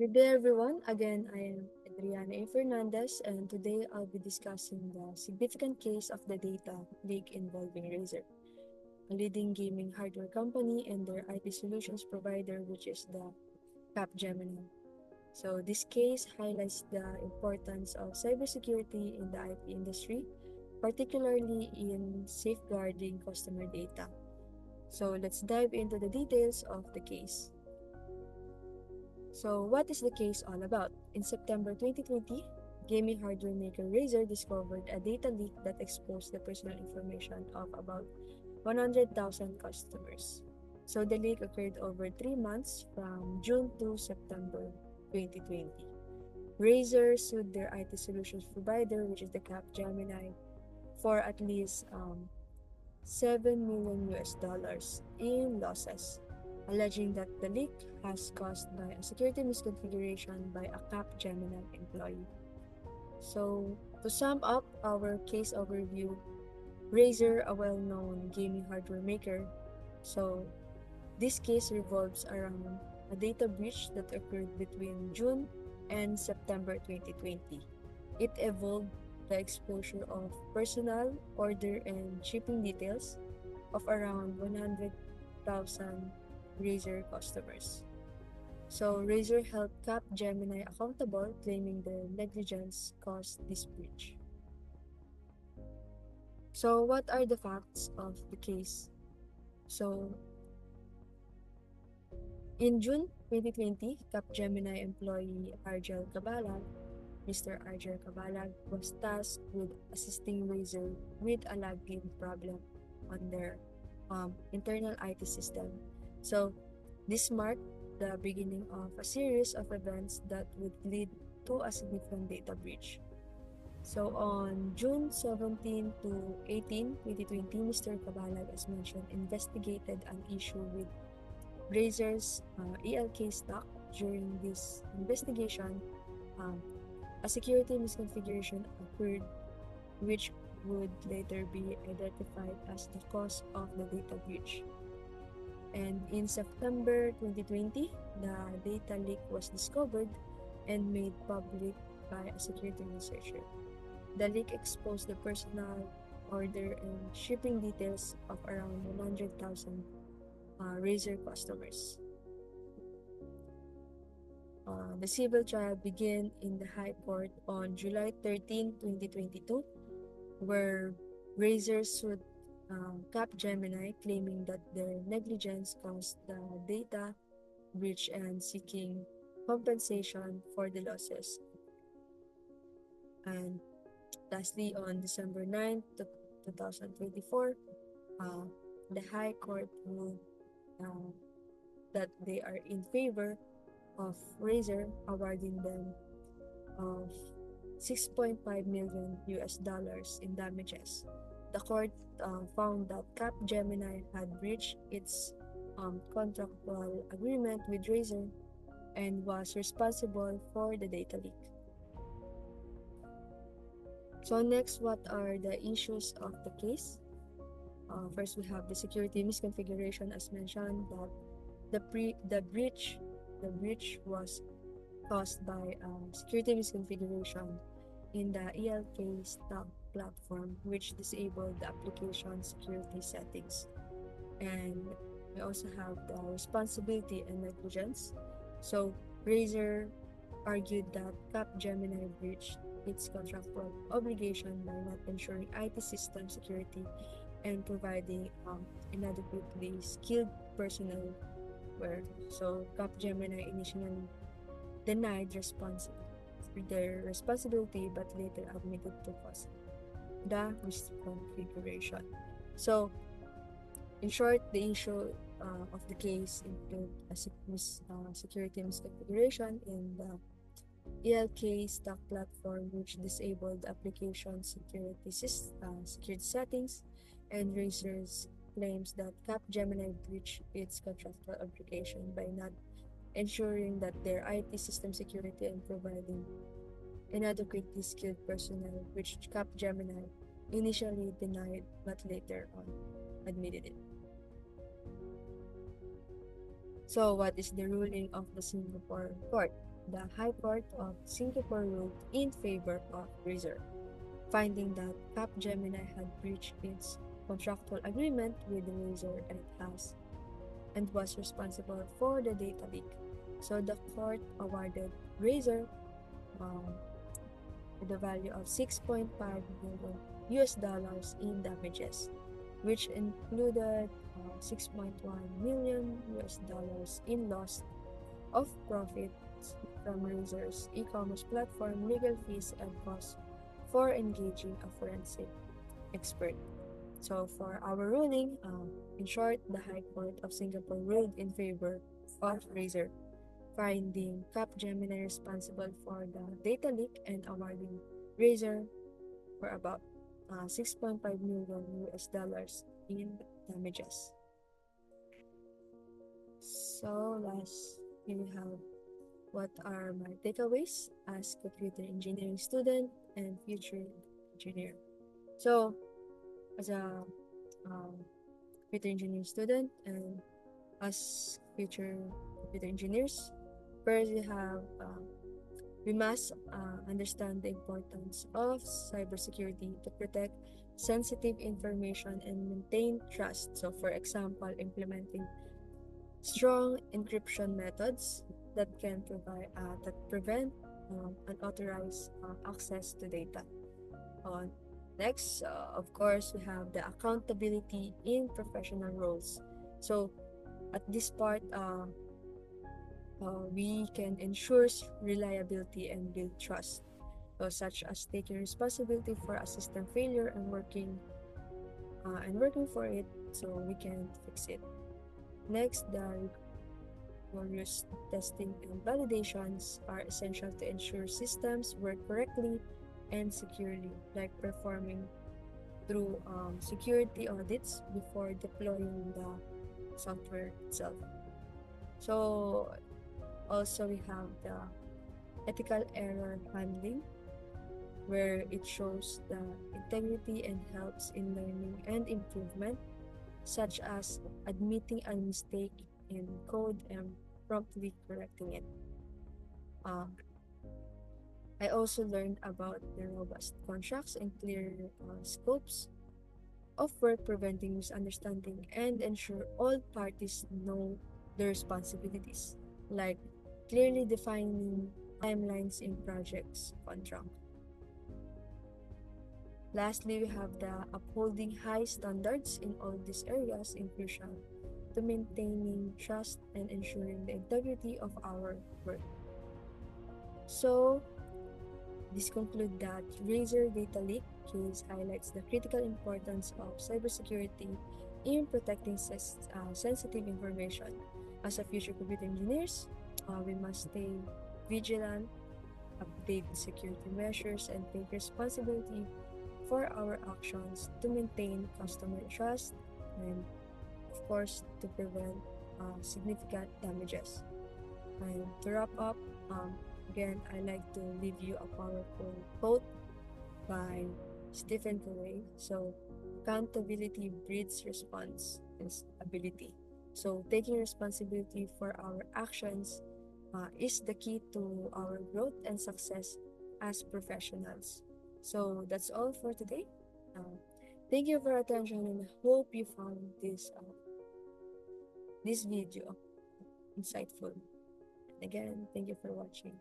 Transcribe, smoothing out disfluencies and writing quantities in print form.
Good day, everyone. Again, I am Adriana A. Fernandez, and today I'll be discussing the significant case of the data leak involving Razer, a leading gaming hardware company and their IT solutions provider, which is the Capgemini. So, this case highlights the importance of cybersecurity in the IT industry, particularly in safeguarding customer data. So, let's dive into the details of the case. So, what is the case all about? In September 2020, gaming hardware maker Razer discovered a data leak that exposed the personal information of about 100,000 customers. So, the leak occurred over 3 months from June to September 2020. Razer sued their IT solutions provider, which is the Capgemini, for at least 7 million US dollars in losses, alleging that the leak has caused by a security misconfiguration by a Capgemini employee. So, to sum up our case overview, Razer, a well-known gaming hardware maker, so this case revolves around a data breach that occurred between June and September 2020. It involved the exposure of personal, order, and shipping details of around 100,000 Razer customers. So Razer held Capgemini accountable, claiming their negligence caused this breach. So what are the facts of the case? So in June 2020, Capgemini employee Mr. Argel Cabalag, was tasked with assisting Razer with a login problem on their internal IT system. So this marked the beginning of a series of events that would lead to a significant data breach. So on June 17 to 18, 2020, Mr. Cabalag, as mentioned, investigated an issue with Razer's ELK stock. During this investigation, um, a security misconfiguration occurred, which would later be identified as the cause of the data breach. And in September 2020, the data leak was discovered and made public by a security researcher. The leak exposed the personal, order, and shipping details of around 100,000 Razer customers. The civil trial began in the High Court on July 13, 2022, where Razer sued Capgemini, claiming that their negligence caused the data breach and seeking compensation for the losses. And lastly, on December 9, 2024, uh, the High Court ruled uh, that they are in favor of Razer, awarding them of 6.5 million US dollars in damages. The court found that Capgemini had breached its contractual agreement with Razer and was responsible for the data leak. So next, what are the issues of the case? First, we have the security misconfiguration, as mentioned, that the breach was caused by security misconfiguration in the ELK stock platform, which disabled the application security settings. And we also have the responsibility and negligence. So Razer argued that Capgemini breached its contractual obligation by not ensuring IT system security and providing inadequately skilled personnel. Where so Capgemini initially denied their responsibility, but later admitted to cause the misconfiguration. So, in short, the issue of the case include a security misconfiguration in the ELK stock platform, which disabled application security settings, and Razer's claims that Capgemini breached its contractual obligation by not ensuring that their IT system security and providing inadequately skilled personnel, which Capgemini initially denied but later on admitted it. So, what is the ruling of the Singapore court? The High Court of Singapore ruled in favor of Razer, finding that Capgemini had breached its contractual agreement with Razer and was responsible for the data leak. So the court awarded Razer um, with a value of 6.5 million US dollars in damages, which included 6.1 million US dollars in loss of profits from Razer's e-commerce platform, legal fees, and costs for engaging a forensic expert. So for our ruling, in short, the High Court of Singapore ruled in favor of Razer, finding Capgemini responsible for the data leak and awarding Razer for about 6.5 million US dollars in damages. So last, we have what are my takeaways as computer engineering student and future engineer. So as a computer engineering student and as future computer engineers, first we must understand the importance of cybersecurity to protect sensitive information and maintain trust. So, for example, implementing strong encryption methods that can prevent unauthorized access to data. Next, of course, we have the accountability in professional roles. So, at this part, we can ensure reliability and build trust, such as taking responsibility for a system failure and working for it so we can fix it. Next, the rigorous testing and validations are essential to ensure systems work correctly and securely, like performing through security audits before deploying the software itself. So also we have the ethical error handling, where it shows the integrity and helps in learning and improvement, such as admitting a mistake in code and promptly correcting it. Um, I also learned about the robust contracts and clear scopes of work, preventing misunderstanding and ensure all parties know their responsibilities, like clearly defining timelines in projects contract. Lastly, we have the upholding high standards in all these areas in crucial to maintaining trust and ensuring the integrity of our work. So, this concludes that Razer data leak case highlights the critical importance of cybersecurity in protecting sensitive information. As a future computer engineers, we must stay vigilant, update security measures, and take responsibility for our actions to maintain customer trust and, of course, to prevent significant damages. And to wrap up, again, I like to leave you a powerful quote by Stephen Covey. So, accountability breeds responsibility. So, taking responsibility for our actions is the key to our growth and success as professionals. So, that's all for today. Uh, Thank you for your attention, and I hope you found this video insightful. Again, thank you for watching.